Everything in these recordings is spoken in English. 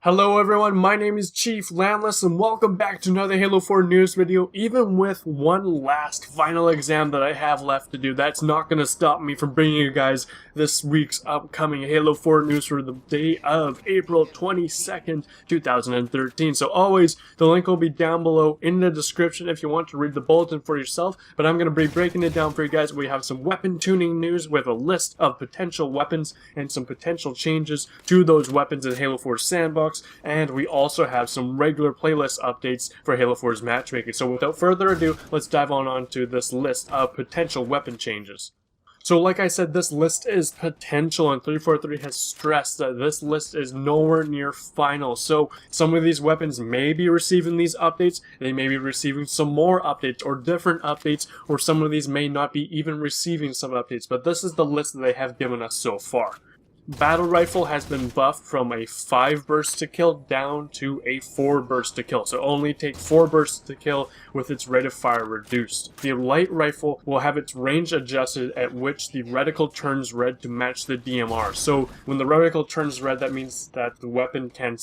Hello everyone, my name is Chief Landless and welcome back to another Halo 4 news video. Even with one last final exam that I have left to do, that's not going to stop me from bringing you guys this week's upcoming Halo 4 news for the day of April 22nd, 2013. So always, the link will be down below in the description if you want to read the bulletin for yourself, but I'm going to be breaking it down for you guys. We have some weapon tuning news with a list of potential weapons and some potential changes to those weapons in Halo 4 Sandbox. And we also have some regular playlist updates for Halo 4's matchmaking. So without further ado, let's dive on to this list of potential weapon changes. So like I said, this list is potential, and 343 has stressed that this list is nowhere near final. So some of these weapons may be receiving these updates, they may be receiving some more updates or different updates, or some of these may not be even receiving some updates. But this is the list that they have given us so far. Battle Rifle has been buffed from a 5 burst to kill down to a 4 burst to kill. So only take 4 bursts to kill with its rate of fire reduced. The Light Rifle will have its range adjusted at which the reticle turns red to match the DMR. So when the reticle turns red, that means that the weapon can,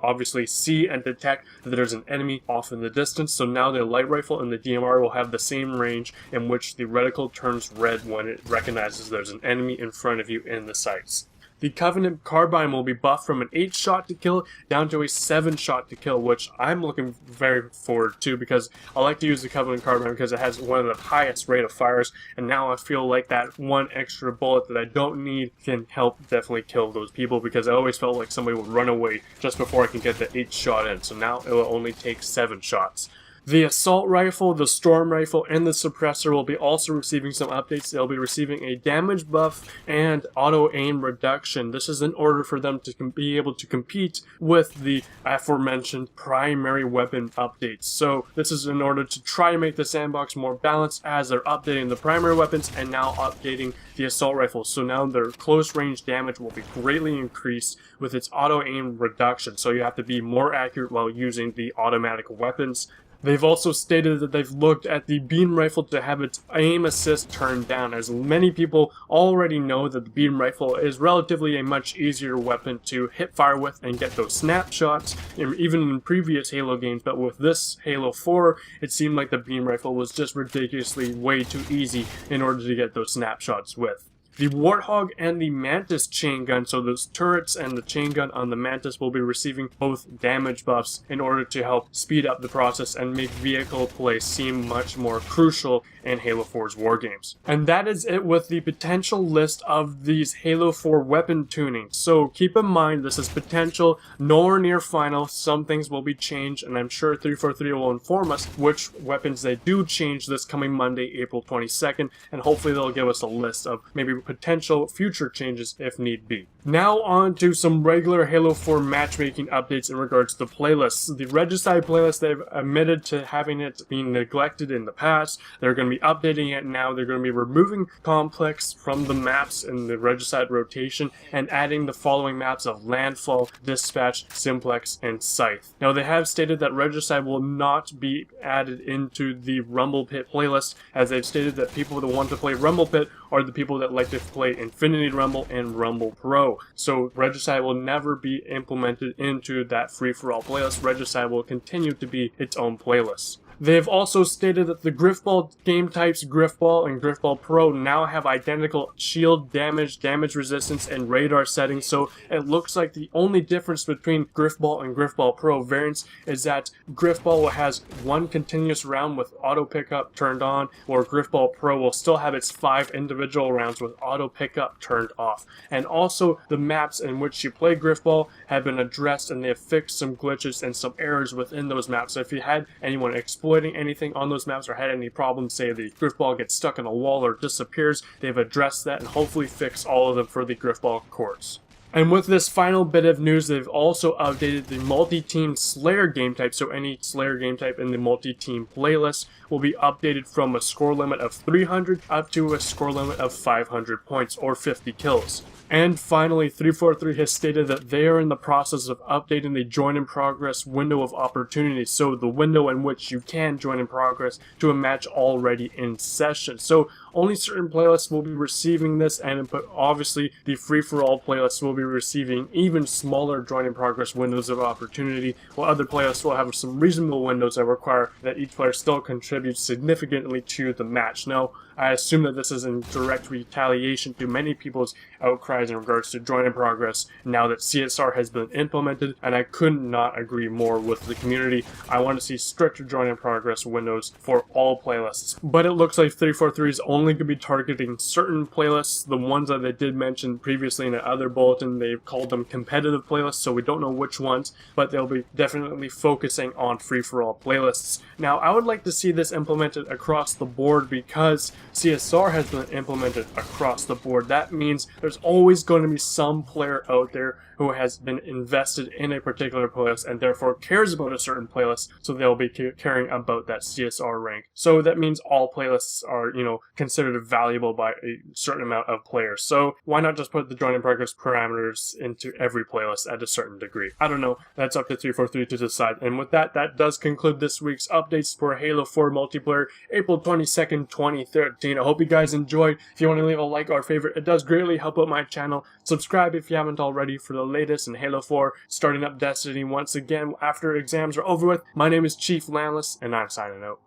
obviously see and detect that there's an enemy off in the distance. So now the Light Rifle and the DMR will have the same range in which the reticle turns red when it recognizes there's an enemy in front of you in the sights. The Covenant Carbine will be buffed from an 8 shot to kill down to a 7 shot to kill, which I'm looking very forward to because I like to use the Covenant Carbine because it has one of the highest rate of fires, and now I feel like that one extra bullet that I don't need can help definitely kill those people, because I always felt like somebody would run away just before I can get the 8 shot in, so now it will only take 7 shots. The Assault Rifle, the Storm Rifle, and the Suppressor will be also receiving some updates. They'll be receiving a damage buff and auto-aim reduction. This is in order for them to be able to compete with the aforementioned primary weapon updates. So this is in order to try to make the sandbox more balanced as they're updating the primary weapons and now updating the Assault Rifle. So now their close range damage will be greatly increased with its auto-aim reduction. So you have to be more accurate while using the automatic weapons. They've also stated that they've looked at the beam rifle to have its aim assist turned down, as many people already know that the beam rifle is relatively a much easier weapon to hit fire with and get those snapshots, even in previous Halo games. But with this Halo 4, it seemed like the beam rifle was just ridiculously way too easy in order to get those snapshots with. The Warthog and the Mantis chain gun, so those turrets and the chain gun on the Mantis, will be receiving both damage buffs in order to help speed up the process and make vehicle play seem much more crucial in Halo 4's wargames. And that is it with the potential list of these Halo 4 weapon tunings. So keep in mind, this is potential, nowhere near final. Some things will be changed, and I'm sure 343 will inform us which weapons they do change this coming Monday, April 22nd, and hopefully they'll give us a list of maybe potential future changes if need be. Now on to some regular Halo 4 matchmaking updates in regards to playlists. The Regicide playlist, they've admitted to having it being neglected in the past. They're going to be updating it now. They're going to be removing Complex from the maps in the Regicide rotation and adding the following maps of Landfall, Dispatch, Simplex, and Scythe. Now they have stated that Regicide will not be added into the Rumble Pit playlist, as they've stated that people that want to play Rumble Pit are the people that like to play Infinity Rumble and Rumble Pro. So Regicide will never be implemented into that free-for-all playlist. Regicide will continue to be its own playlist. They've also stated that the Griff Ball game types, Griff Ball and Griff Ball Pro, now have identical shield damage, damage resistance, and radar settings. So it looks like the only difference between Griff Ball and Griff Ball Pro variants is that Griff Ball has one continuous round with auto pickup turned on, or Griff Ball Pro will still have its 5 individual rounds with auto pickup turned off. And also the maps in which you play Griff Ball have been addressed, and they have fixed some glitches and some errors within those maps. So if you had anyone exploiting anything on those maps or had any problems, say the Griff Ball gets stuck in a wall or disappears, they've addressed that and hopefully fixed all of them for the Griff Ball courts. And with this final bit of news, they've also updated the multi-team Slayer game type, so any Slayer game type in the multi-team playlist will be updated from a score limit of 300 up to a score limit of 500 points or 50 kills. And finally, 343 has stated that they are in the process of updating the join in progress window of opportunity, so the window in which you can join in progress to a match already in session. So only certain playlists will be receiving this, but obviously the free-for-all playlists will be be receiving even smaller join-in-progress windows of opportunity, while other playlists will have some reasonable windows that require that each player still contributes significantly to the match. Now, I assume that this is in direct retaliation to many people's outcries in regards to join-in-progress now that CSR has been implemented, and I could not agree more with the community. I want to see stricter join-in-progress windows for all playlists. But it looks like 343 is only going to be targeting certain playlists, the ones that they did mention previously in another bulletin. They've called them competitive playlists, so we don't know which ones, but they'll be definitely focusing on free-for-all playlists. Now, I would like to see this implemented across the board because CSR has been implemented across the board. That means there's always going to be some player out there who has been invested in a particular playlist and therefore cares about a certain playlist, so they'll be caring about that CSR rank. So that means all playlists are, considered valuable by a certain amount of players. So why not just put the join-in-progress parameters into every playlist at a certain degree? I don't know. That's up to 343 to decide. And with that, that does conclude this week's updates for Halo 4 multiplayer, April 22nd, 2013. I hope you guys enjoyed. If you want to leave a like or favorite, it does greatly help out my channel. Subscribe if you haven't already for the latest in Halo 4, starting up Destiny once again after exams are over with. My name is Chief Landless, and I'm signing out.